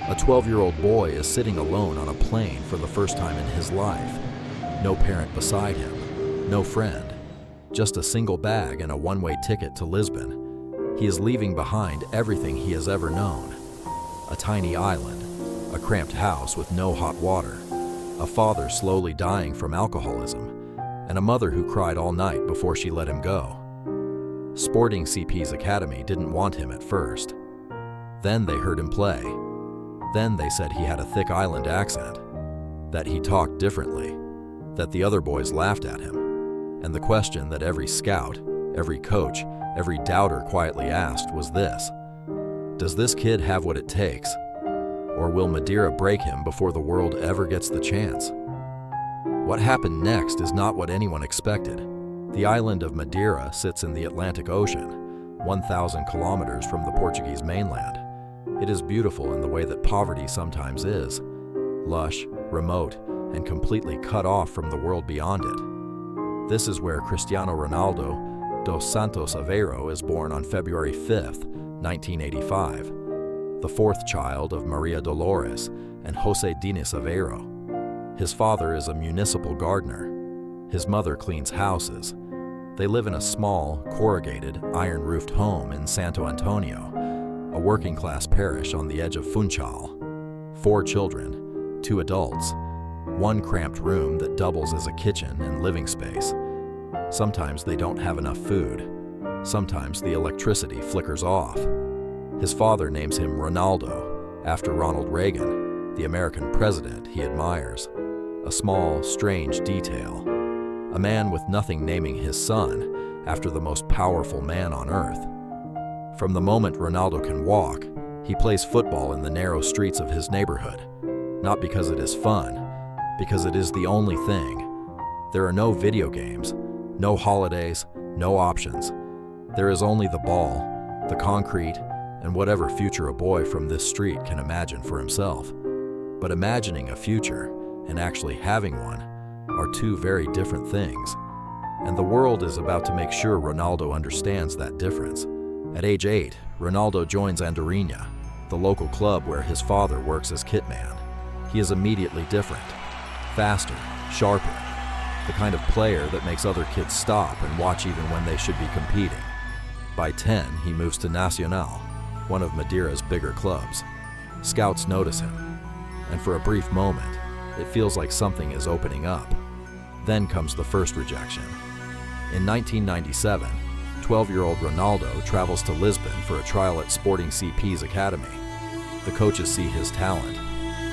A 12-year-old boy is sitting alone on a plane for the first time in his life. No parent beside him, no friend, just a single bag and a one-way ticket to Lisbon. He is leaving behind everything he has ever known. A tiny island, a cramped house with no hot water, a father slowly dying from alcoholism, and a mother who cried all night before she let him go. Sporting CP's academy didn't want him at first. Then they heard him play. Then they said he had a thick island accent, that he talked differently, that the other boys laughed at him. And the question that every scout, every coach, every doubter quietly asked was this: does this kid have what it takes? Or will Madeira break him before the world ever gets the chance? What happened next is not what anyone expected. The island of Madeira sits in the Atlantic Ocean, 1,000 kilometers from the Portuguese mainland. It is beautiful in the way that poverty sometimes is, lush, remote, and completely cut off from the world beyond it. This is where Cristiano Ronaldo dos Santos Aveiro is born on February 5th, 1985, the fourth child of Maria Dolores and José Diniz Aveiro. His father is a municipal gardener. His mother cleans houses. They live in a small, corrugated, iron-roofed home in Santo António, a working-class parish on the edge of Funchal. 4 children, 2 adults, 1 cramped room that doubles as a kitchen and living space. Sometimes they don't have enough food. Sometimes the electricity flickers off. His father names him Ronaldo, after Ronald Reagan, the American president he admires. A small, strange detail. A man with nothing naming his son after the most powerful man on earth. From the moment Ronaldo can walk, he plays football in the narrow streets of his neighborhood. Not because it is fun, because it is the only thing. There are no video games, no holidays, no options. There is only the ball, the concrete, and whatever future a boy from this street can imagine for himself. But imagining a future and actually having one are 2 very different things. And the world is about to make sure Ronaldo understands that difference. At age 8, Ronaldo joins Andorinha, the local club where his father works as kitman. He is immediately different, faster, sharper, the kind of player that makes other kids stop and watch even when they should be competing. By 10, he moves to Nacional, one of Madeira's bigger clubs. Scouts notice him, and for a brief moment, it feels like something is opening up. Then comes the first rejection. In 1997, 12-year-old Ronaldo travels to Lisbon for a trial at Sporting CP's academy. The coaches see his talent.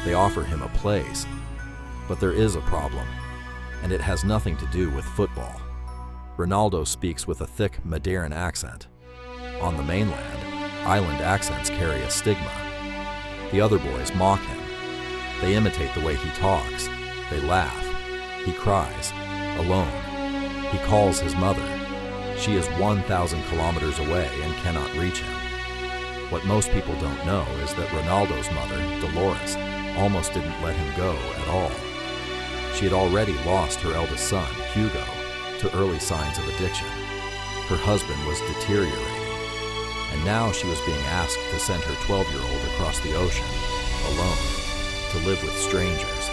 They offer him a place. But there is a problem, and it has nothing to do with football. Ronaldo speaks with a thick Madeiran accent. On the mainland, island accents carry a stigma. The other boys mock him. They imitate the way he talks. They laugh. He cries, alone. He calls his mother. She is 1,000 kilometers away and cannot reach him. What most people don't know is that Ronaldo's mother, Dolores, almost didn't let him go at all. She had already lost her eldest son, Hugo, to early signs of addiction. Her husband was deteriorating, and now she was being asked to send her 12-year-old across the ocean, alone, to live with strangers.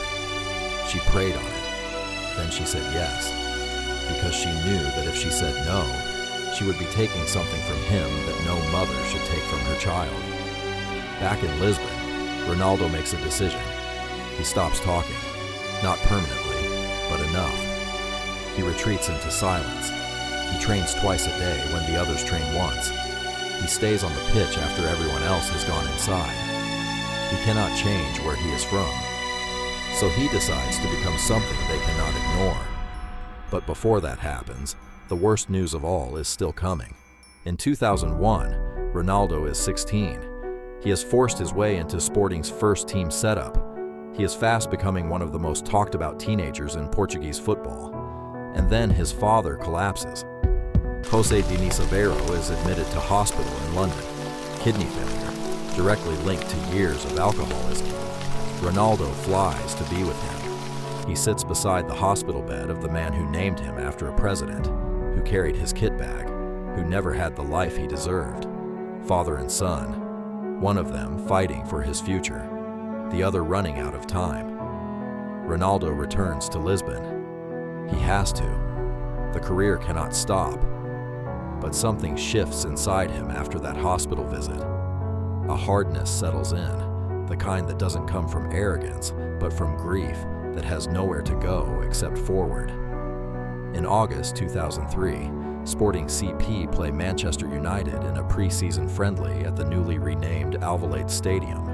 She prayed on it. Then she said yes, because she knew that if she said no, she would be taking something from him that no mother should take from her child. Back in Lisbon, Ronaldo makes a decision. He stops talking, not permanently, but enough. He retreats into silence. He trains twice a day when the others train once. He stays on the pitch after everyone else has gone inside. He cannot change where he is from. So he decides to become something they cannot ignore. But before that happens, the worst news of all is still coming. In 2001, Ronaldo is 16. He has forced his way into Sporting's first team setup. He is fast becoming one of the most talked about teenagers in Portuguese football. And then his father collapses. José Diniz Aveiro is admitted to hospital in London. Kidney failure, directly linked to years of alcoholism. Ronaldo flies to be with him. He sits beside the hospital bed of the man who named him after a president, who carried his kit bag, who never had the life he deserved. Father and son, one of them fighting for his future. the other running out of time. Ronaldo returns to Lisbon. He has to. The career cannot stop. But something shifts inside him after that hospital visit. A hardness settles in, the kind that doesn't come from arrogance, but from grief that has nowhere to go except forward. In August 2003, Sporting CP play Manchester United in a pre-season friendly at the newly renamed Alvalade Stadium.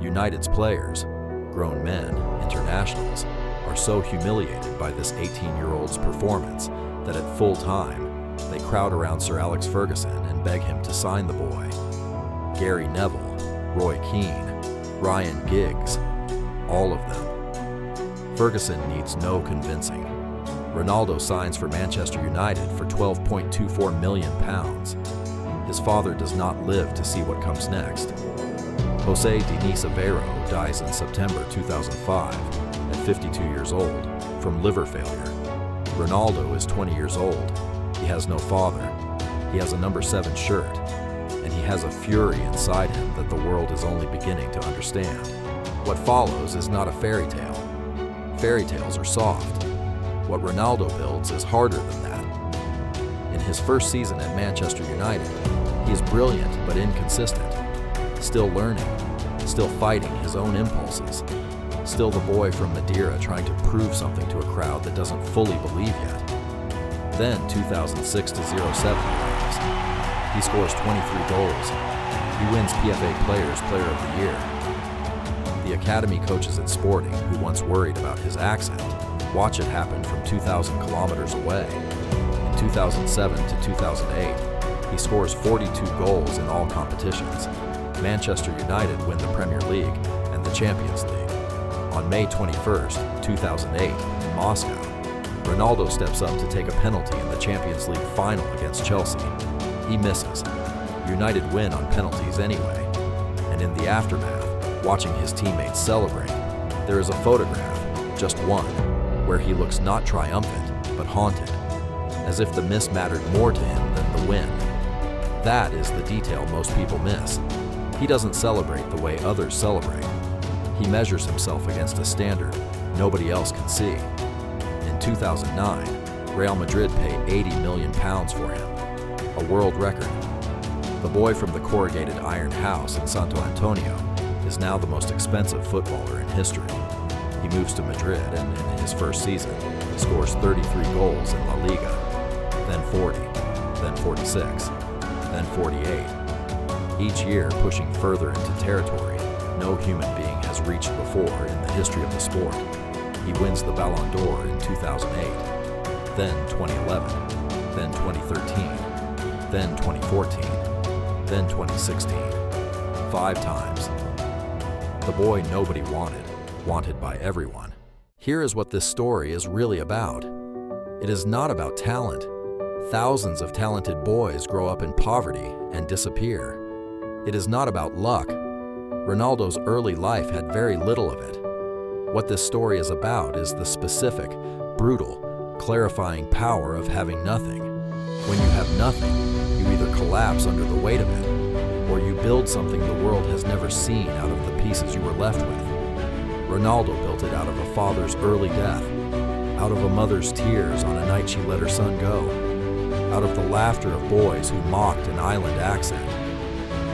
United's players, grown men, internationals, are so humiliated by this 18-year-old's performance that at full time, they crowd around Sir Alex Ferguson and beg him to sign the boy. Gary Neville, Roy Keane, Ryan Giggs, all of them. Ferguson needs no convincing. Ronaldo signs for Manchester United for £12.24 million. His father does not live to see what comes next. José Diniz Aveiro dies in September 2005 at 52 years old from liver failure. Ronaldo is 20 years old. He has no father. He has a number 7 shirt, and he has a fury inside him that the world is only beginning to understand. What follows is not a fairy tale. Fairy tales are soft. What Ronaldo builds is harder than that. In his first season at Manchester United, he is brilliant but inconsistent, still learning, still fighting his own impulses, still the boy from Madeira trying to prove something to a crowd that doesn't fully believe yet. Then 2006-07 arrives. He scores 23 goals. He wins PFA Players Player of the Year. The academy coaches at Sporting, who once worried about his accent, watch it happen from 2,000 kilometers away. In 2007 to 2008, he scores 42 goals in all competitions. Manchester United win the Premier League and the Champions League. On May 21st, 2008, in Moscow, Ronaldo steps up to take a penalty in the Champions League final against Chelsea. He misses. United win on penalties anyway. And in the aftermath, watching his teammates celebrate, there is a photograph, just one, where he looks not triumphant, but haunted, as if the miss mattered more to him than the win. That is the detail most people miss. He doesn't celebrate the way others celebrate. He measures himself against a standard nobody else can see. In 2009, Real Madrid pay £80 million for him, a world record. The boy from the corrugated iron house in Santo Antonio is now the most expensive footballer in history. He moves to Madrid and in his first season scores 33 goals in La Liga, then 40, then 46, then 48. Each year pushing further into territory no human being has reached before in the history of the sport. He wins the Ballon d'Or in 2008, then 2011, then 2013, then 2014, then 2016. 5 times. The boy nobody wanted by everyone. Here is what this story is really about. It is not about talent. Thousands of talented boys grow up in poverty and disappear. It is not about luck. Ronaldo's early life had very little of it. What this story is about is the specific, brutal, clarifying power of having nothing. When you have nothing, you either collapse under the weight of it, or you build something the world has never seen out of the pieces you were left with. Ronaldo built it out of a father's early death, out of a mother's tears on a night she let her son go, out of the laughter of boys who mocked an island accent,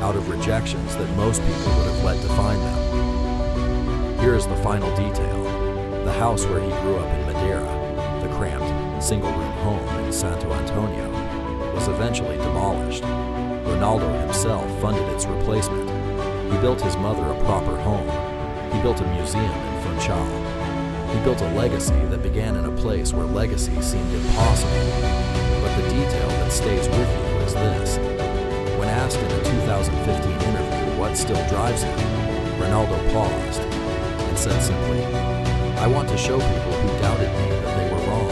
out of rejections that most people would have let define them. Here is the final detail. The house where he grew up in Madeira, the cramped, single-room home in Santo Antonio, was eventually demolished. Ronaldo himself funded its replacement. He built his mother a proper home. He built a museum in Funchal. He built a legacy that began in a place where legacy seemed impossible. But the detail that stays with you is this. When asked in a 2015 interview what still drives him, Ronaldo paused and said simply, "I want to show people who doubted me that they were wrong."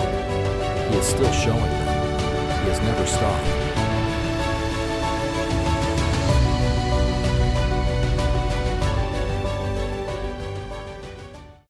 He is still showing them. He has never stopped.